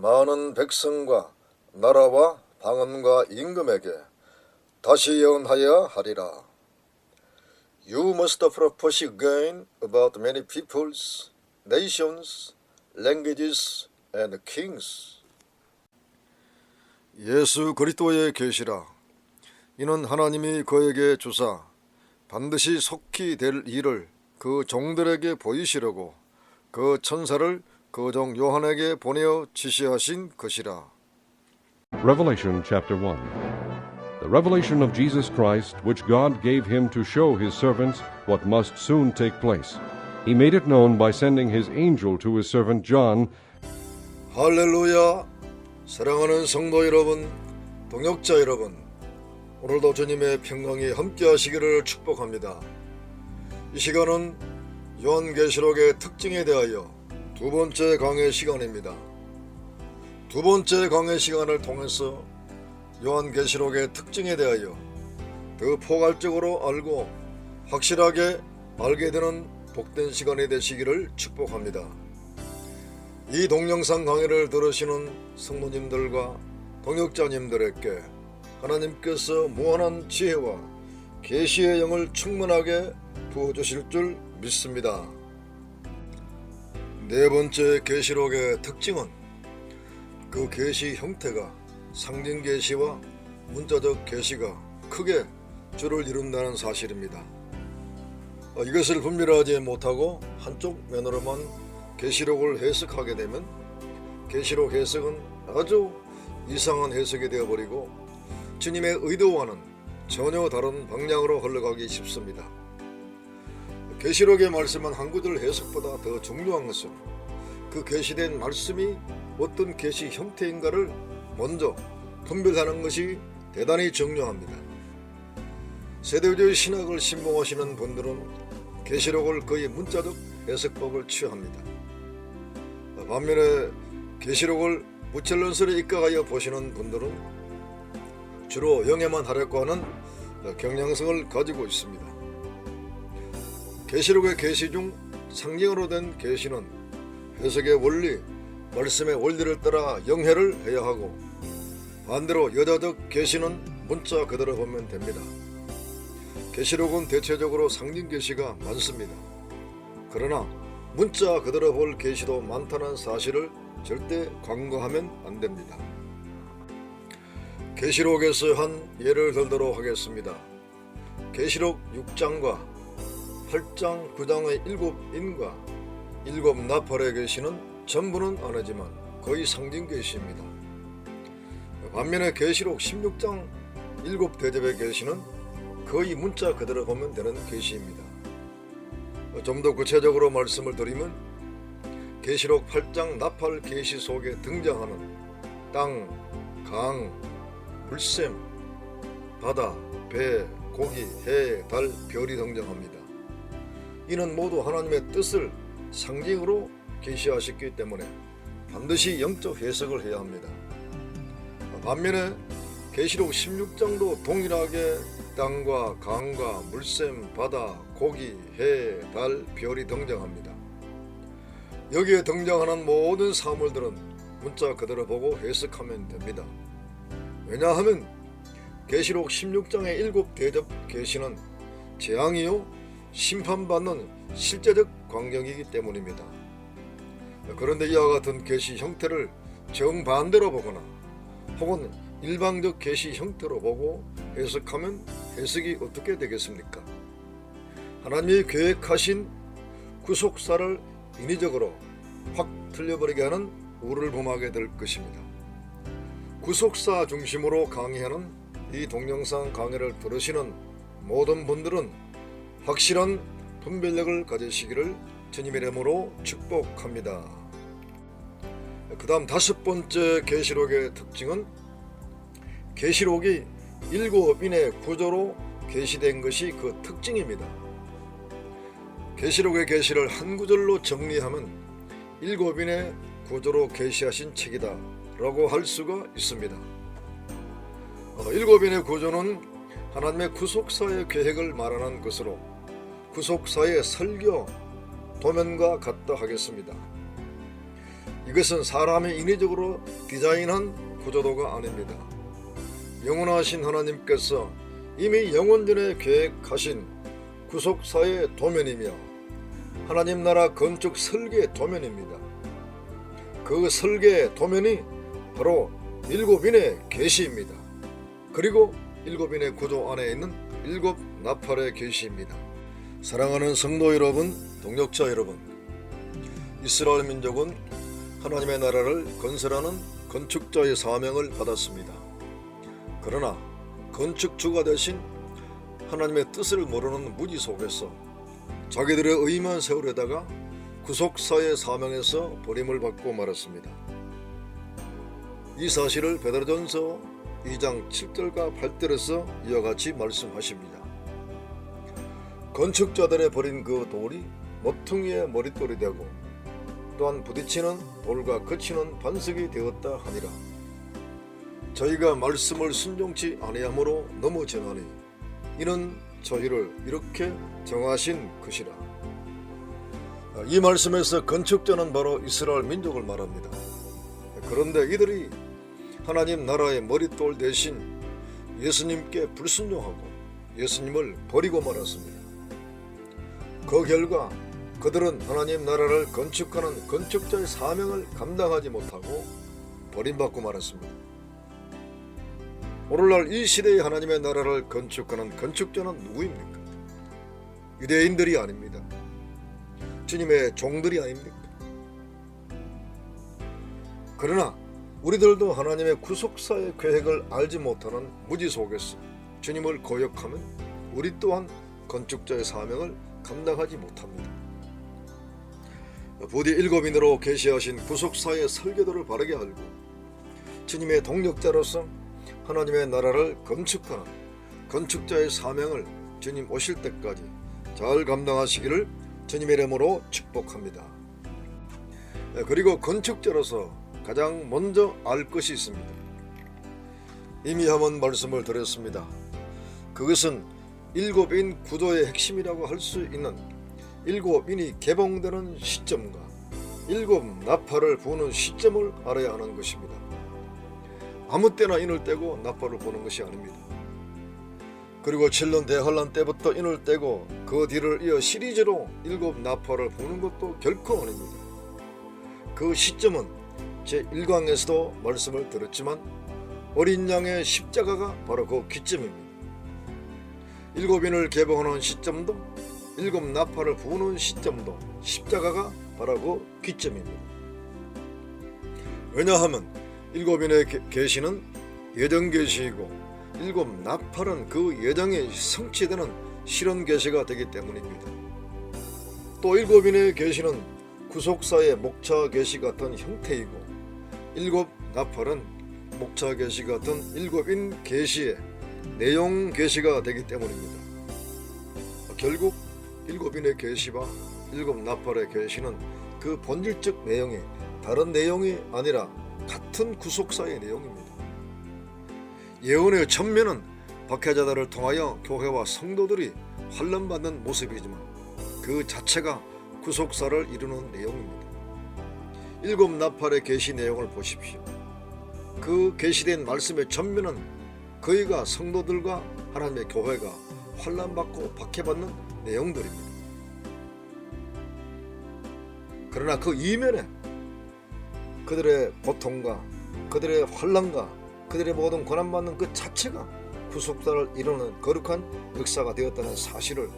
많은 백성과 나라와 방언과 임금에게 다시 예언하여야 하리라. You must prophesy again about many peoples, nations, languages, and kings. 예수 그리스도의 계시라. 이는 하나님이 그에게 주사 반드시 속히 될 일을 그 종들에게 보이시려고 그 천사를 그 종 요한에게 보내어 지시하신 것이라. Revelation chapter 1. The revelation of Jesus Christ, which God gave him to show his servants what must soon take place. He made it known by sending his angel to his servant John. 할렐루야. 사랑하는 성도 여러분, 동역자 여러분, 오늘도 주님의 평강이 함께 하시기를 축복합니다. 이 시간은 요한계시록의 특징에 대하여 두 번째 강의 시간입니다. 두 번째 강의 시간을 통해서 요한계시록의 특징에 대하여 더 포괄적으로 알고 확실하게 알게 되는 복된 시간이 되시기를 축복합니다. 이 동영상 강의를 들으시는 성도님들과 동역자님들에게 하나님께서 무한한 지혜와 계시의 영을 충만하게 부어주실 줄 믿습니다. 네 번째 계시록의 특징은 그 계시 형태가 상징 계시와 문자적 계시가 크게 주를 이룬다는 사실입니다. 이것을 분별하지 못하고 한쪽 면으로만 계시록을 해석하게 되면 계시록 해석은 아주 이상한 해석이 되어버리고 주님의 의도와는 전혀 다른 방향으로 흘러가기 쉽습니다. 계시록의 말씀은 한 구절 해석보다 더 중요한 것은 그 계시된 말씀이 어떤 계시 형태인가를 먼저 분별하는 것이 대단히 중요합니다. 세대주의 신학을 신봉하시는 분들은 계시록을 거의 문자적 해석법을 취합니다. 반면에 계시록을 무철론설에 입각하여 보시는 분들은 주로 영해만 하려고 하는 경향성을 가지고 있습니다. 계시록의 계시 중 상징으로 된 계시는 해석의 원리, 말씀의 원리를 따라 영해를 해야 하고 반대로 여자적 계시는 문자 그대로 보면 됩니다. 계시록은 대체적으로 상징 계시가 많습니다. 그러나 문자 그대로 볼 계시도 많다는 사실을 절대 간과하면 안 됩니다. 계시록에서 한 예를 들도록 하겠습니다. 계시록 6장과 8장 9장의 7인과 7 나팔의 계시는 전부는 아니지만 거의 상징 계시입니다. 반면에 계시록 16장 7 대접의 계시는 거의 문자 그대로 보면 되는 계시입니다. 좀 더 구체적으로 말씀을 드리면 계시록 8장 나팔 계시 속에 등장하는 땅, 강, 물샘, 바다, 배, 고기, 해, 달, 별이 등장합니다. 이는 모두 하나님의 뜻을 상징으로 계시하셨기 때문에 반드시 영적 해석을 해야 합니다. 반면에 계시록 16장도 동일하게 땅과 강과 물샘, 바다, 고기, 해, 달, 별이 등장합니다. 여기에 등장하는 모든 사물들은 문자 그대로 보고 해석하면 됩니다. 왜냐하면 계시록 16장의 7 대접 계시는 재앙이요 심판받는 실제적 광경이기 때문입니다. 그런데 이와 같은 계시 형태를 정반대로 보거나 혹은 일방적 계시 형태로 보고 해석하면 해석이 어떻게 되겠습니까? 하나님이 계획하신 구속사를 인위적으로 확 틀려버리게 하는 우를 범하게 될 것입니다. 구속사 중심으로 강의하는 이 동영상 강의를 들으시는 모든 분들은 확실한 분별력을 가지시기를 주님의 이름으로 축복합니다. 그 다음 5번째 계시록의 특징은 계시록이 7인의 구조로 계시된 것이 그 특징입니다. 계시록의 계시를 한 구절로 정리하면 7인의 구조로 계시하신 책이다 라고 할 수가 있습니다. 7인의 구조는 하나님의 구속사의 계획을 말하는 것으로 구속사의 설교, 도면과 같다 하겠습니다. 이것은 사람이 인위적으로 디자인한 구조도가 아닙니다. 영원하신 하나님께서 이미 영원전에 계획하신 구속사의 도면이며 하나님 나라 건축 설계의 도면입니다. 그 설계의 도면이 바로 일곱인의 계시입니다. 그리고 일곱인의 구조 안에 있는 일곱 나팔의 계시입니다. 사랑하는 성도 여러분, 동역자 여러분, 이스라엘 민족은 하나님의 나라를 건설하는 건축자의 사명을 받았습니다. 그러나 건축주가 대신 하나님의 뜻을 모르는 무지 속에서 자기들의 의만 세우려다가 구속사의 사명에서 버림을 받고 말았습니다. 이 사실을 베드로전서 2장 7절과 8절에서 이와 같이 말씀하십니다. 건축자들의 버린 그 돌이 모퉁이의 머릿돌이 되고 또한 부딪히는 돌과 그치는 반석이 되었다 하니라. 저희가 말씀을 순종치 아니함으로 넘어지나니 이는 저희를 이렇게 정하신 것이라. 이 말씀에서 건축자는 바로 이스라엘 민족을 말합니다. 그런데 이들이 하나님 나라의 머릿돌 대신 예수님께 불순종하고 예수님을 버리고 말았습니다. 그 결과 그들은 하나님 나라를 건축하는 건축자의 사명을 감당하지 못하고 버림받고 말았습니다. 오늘날 이 시대의 하나님의 나라를 건축하는 건축자는 누구입니까? 유대인들이 아닙니다. 주님의 종들이 아닙니까? 그러나 우리들도 하나님의 구속사의 계획을 알지 못하는 무지 속에서 주님을 거역하면 우리 또한 건축자의 사명을 감당하지 못합니다. 부디 일곱인으로 계시하신 구속사의 설계도를 바르게 알고 주님의 동력자로서 하나님의 나라를 건축하는 건축자의 사명을 주님 오실 때까지 잘 감당하시기를 주님의 이름으로 축복합니다. 그리고 건축자로서 가장 먼저 알 것이 있습니다. 이미 한번 말씀을 드렸습니다. 그것은 일곱인 구조의 핵심이라고 할 수 있는 일곱인이 개봉되는 시점과 일곱 나팔을 부는 시점을 알아야 하는 것입니다. 아무 때나 인을 떼고 나팔을 부는 것이 아닙니다. 그리고 7년 대환란 때부터 인을 떼고 그 뒤를 이어 시리즈로 일곱 나팔을 부는 것도 결코 아닙니다. 그 시점은 제1강에서도 말씀을 드렸지만 어린 양의 십자가가 바로 그 기점입니다. 일곱인을 개봉하는 시점도 일곱 나팔을 부는 시점도 십자가가 바로 그 기점입니다. 왜냐하면 일곱인의 계시는 예정 계시이고 일곱 나팔은 그 예정이 성취되는 실현 계시가 되기 때문입니다. 또 일곱인의 계시는 구속사의 목차 계시 같은 형태이고 일곱 나팔은 목차 계시 같은 일곱인 계시의 내용 계시가 되기 때문입니다. 결국 일곱인의 계시와 일곱 나팔의 계시는 그 본질적 내용이 다른 내용이 아니라 같은 구속사의 내용입니다. 예언의 전면은 박해자들을 통하여 교회와 성도들이 환난받는 모습이지만 그 자체가 구속사를 이루는 내용입니다. 일곱 나팔의 계시 내용을 보십시오. 그 계시된 말씀의 전면은 그이가 성도들과 하나님의 교회가 환난받고 박해받는 내용들입니다. 그러나 그 이면에 그들의 고통과 그들의 환난과 그들의 모든 고난받는 그 자체가 구속사를 이루는 거룩한 역사가 되었다는 사실을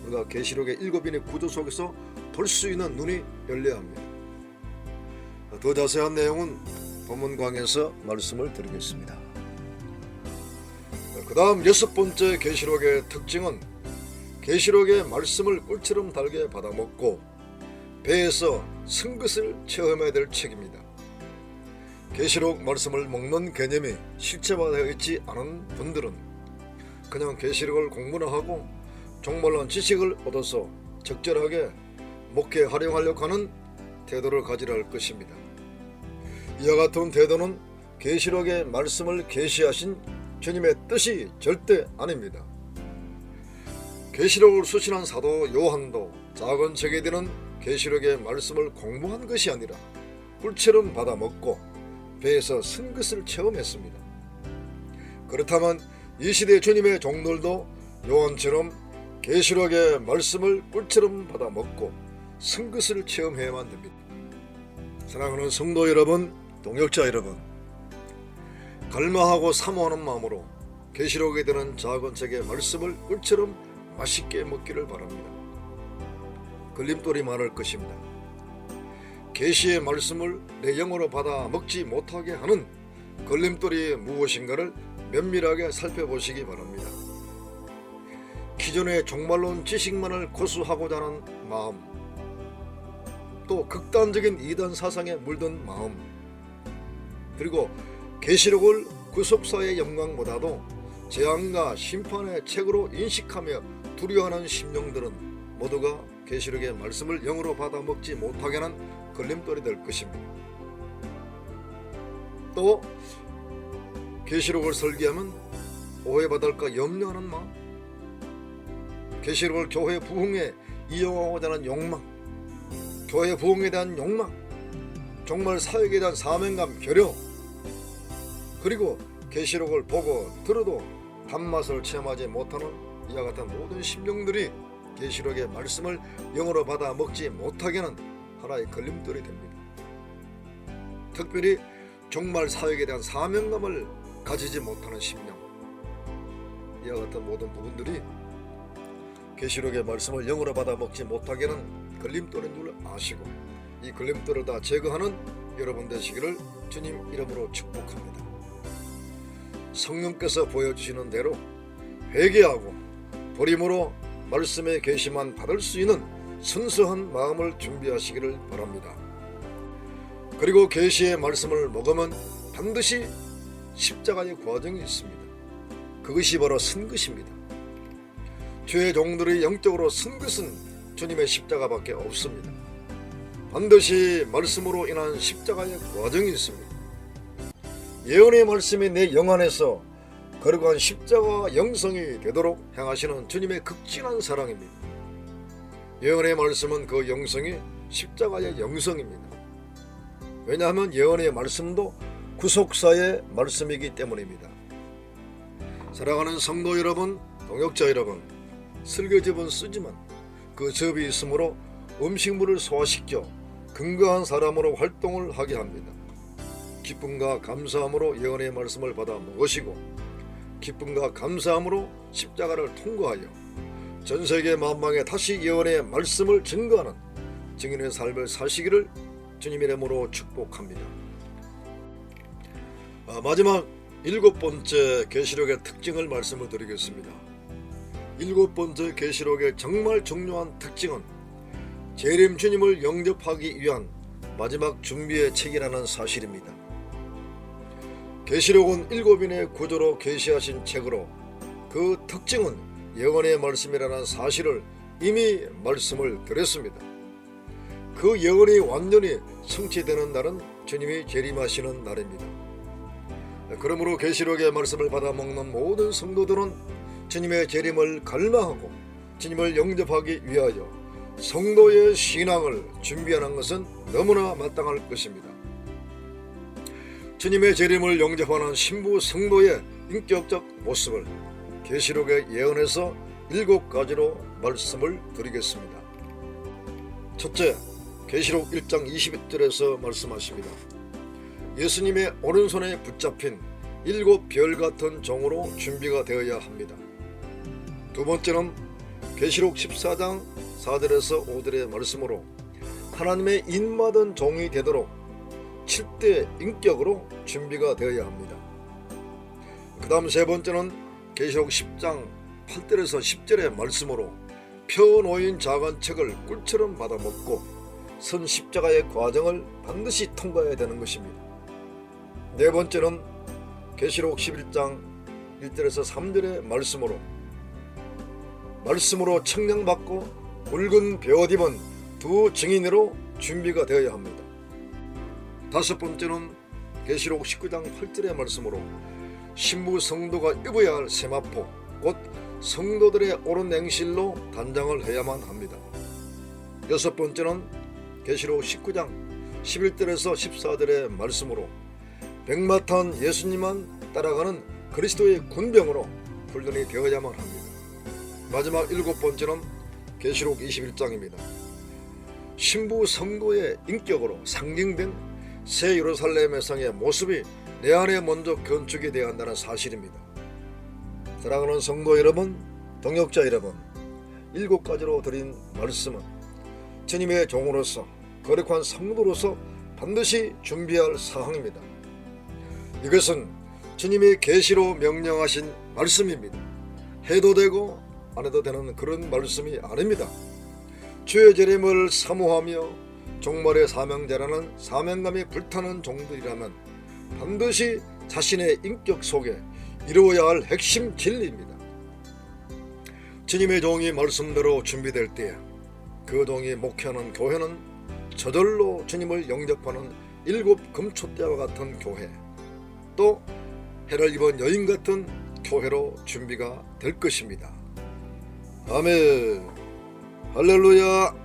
우리가 계시록의 일곱인의 구조 속에서 볼 수 있는 눈이 열려야 합니다. 더 자세한 내용은 본문 강에서 말씀을 드리겠습니다. 그 다음 여섯 번째 계시록의 특징은 계시록의 말씀을 꿀처럼 달게 받아먹고 배에서 쓴 것을 체험해야 될 책입니다. 계시록 말씀을 먹는 개념이 실체화되어 있지 않은 분들은 그냥 계시록을 공부나 하고 종말론 지식을 얻어서 적절하게 목회에 활용하려고 하는 태도를 가지려 할 것입니다. 이와 같은 태도는 계시록의 말씀을 계시하신 주님의 뜻이 절대 아닙니다. 계시록을 수신한 사도 요한도 작은 책에 드는 계시록의 말씀을 공부한 것이 아니라 꿀처럼 받아 먹고 배에서 쓴 것을 체험했습니다. 그렇다면 이 시대 주님의 종들도 요한처럼 계시록의 말씀을 꿀처럼 받아 먹고 쓴 것을 체험해야만 됩니다. 사랑하는 성도 여러분, 동역자 여러분, 갈망하고 사모하는 마음으로 계시록에 드는 작은 책의 말씀을 꿀처럼 맛있게 먹기를 바랍니다. 걸림돌이 많을 것입니다. 계시의 말씀을 내 영으로 받아 먹지 못하게 하는 걸림돌이 무엇인가를 면밀하게 살펴보시기 바랍니다. 기존의 종말론 지식만을 고수하고자 하는 마음, 또 극단적인 이단 사상에 물든 마음, 그리고 계시록을 구속사의 영광보다도 재앙과 심판의 책으로 인식하며 두려워하는 심령들은 모두가 계시록의 말씀을 영으로 받아 먹지 못하게 하는 걸림돌이 될 것입니다. 또 계시록을 설계하면 오해받을까 염려하는 마음, 계시록을 교회 부흥에 이용하고자 하는 욕망, 교회 부흥에 대한 욕망, 종말 사역에 대한 사명감, 결여, 그리고 계시록을 보고 들어도 단맛을 체험하지 못하는 이와 같은 모든 심령들이 계시록의 말씀을 영으로 받아 먹지 못하게 하는 하나의 걸림돌이 됩니다. 특별히 종말 사역에 대한 사명감을 가지지 못하는 심령, 이와 같은 모든 부분들이 계시록의 말씀을 영으로 받아 먹지 못하게 하는 걸림돌인 줄 아시고 이 걸림돌을 다 제거하는 여러분 되시기를 주님 이름으로 축복합니다. 성령께서 보여주시는 대로 회개하고 보림으로 말씀의 계시만 받을 수 있는 순수한 마음을 준비하시기를 바랍니다. 그리고 계시의 말씀을 먹으면 반드시 십자가의 과정이 있습니다. 그것이 바로 쓴 것입니다. 주의 종들이 영적으로 쓴 것은 주님의 십자가밖에 없습니다. 반드시 말씀으로 인한 십자가의 과정이 있습니다. 예언의 말씀이 내 영 안에서 거룩한 십자가 영성이 되도록 행하시는 주님의 극진한 사랑입니다. 예언의 말씀은 그 영성이 십자가의 영성입니다. 왜냐하면 예언의 말씀도 구속사의 말씀이기 때문입니다. 사랑하는 성도 여러분, 동역자 여러분, 설교집은 쓰지만 그 접이 있으므로 음식물을 소화시켜 건강한 사람으로 활동을 하게 합니다. 기쁨과 감사함으로 예언의 말씀을 받아 먹으시고 기쁨과 감사함으로 십자가를 통과하여 전세계 만방에 다시 예언의 말씀을 증거하는 증인의 삶을 사시기를 주님 이름으로 축복합니다. 마지막 7번째 계시록의 특징을 말씀을 드리겠습니다. 7번째 계시록의 정말 중요한 특징은 재림 주님을 영접하기 위한 마지막 준비의 책이라는 사실입니다. 계시록은 7인의 구조로 계시하신 책으로 그 특징은 예언의 말씀이라는 사실을 이미 말씀을 드렸습니다. 그 예언이 완전히 성취되는 날은 주님이 재림하시는 날입니다. 그러므로 계시록의 말씀을 받아 먹는 모든 성도들은 주님의 재림을 갈망하고 주님을 영접하기 위하여 성도의 신앙을 준비하는 것은 너무나 마땅할 것입니다. 주님의 재림을 영접하는 신부 성도의 인격적 모습을 계시록의 예언에서 7가지로 말씀을 드리겠습니다. 첫째, 계시록 1장 21절에서 말씀하십니다. 예수님의 오른손에 붙잡힌 7별 같은 종으로 준비가 되어야 합니다. 두 번째는 계시록 14장 4절에서 5절의 말씀으로 하나님의 인마된 종이 되도록 7대 인격으로 준비가 되어야 합니다. 그 다음 세 번째는 계시록 10장 8절에서 10절의 말씀으로 펴놓인 작은 책을 꿀처럼 받아먹고 선 십자가의 과정을 반드시 통과해야 되는 것입니다. 네 번째는 계시록 11장 1절에서 3절의 말씀으로 청량받고 붉은 베옷 입은 두 증인으로 준비가 되어야 합니다. 다섯 번째는 계시록 19장 8절의 말씀으로 신부 성도가 입어야 할 세마포, 곧 성도들의 옳은 행실로 단장을 해야만 합니다. 여섯 번째는 계시록 19장 11절에서 14절의 말씀으로 백마탄 예수님만 따라가는 그리스도의 군병으로 훈련이 되어야만 합니다. 마지막 7번째는 계시록 21장입니다. 신부 성도의 인격으로 상징된 새 예루살렘의 성의 모습이 내 안에 먼저 건축이 되어야 한다는 사실입니다. 사랑하는 성도 여러분, 동역자 여러분, 7가지로 드린 말씀은 주님의 종으로서 거룩한 성도로서 반드시 준비할 사항입니다. 이것은 주님이 계시로 명령하신 말씀입니다. 해도 되고 안 해도 되는 그런 말씀이 아닙니다. 주의 재림을 사모하며 종말의 사명자라는 사명감이 불타는 종들이라면 반드시 자신의 인격 속에 이루어야 할 핵심 진리입니다. 주님의 종이 말씀대로 준비될 때에 그 종이 목회하는 교회는 저절로 주님을 영접하는 7 금초대와 같은 교회, 또 해를 입은 여인 같은 교회로 준비가 될 것입니다. 아멘. 할렐루야.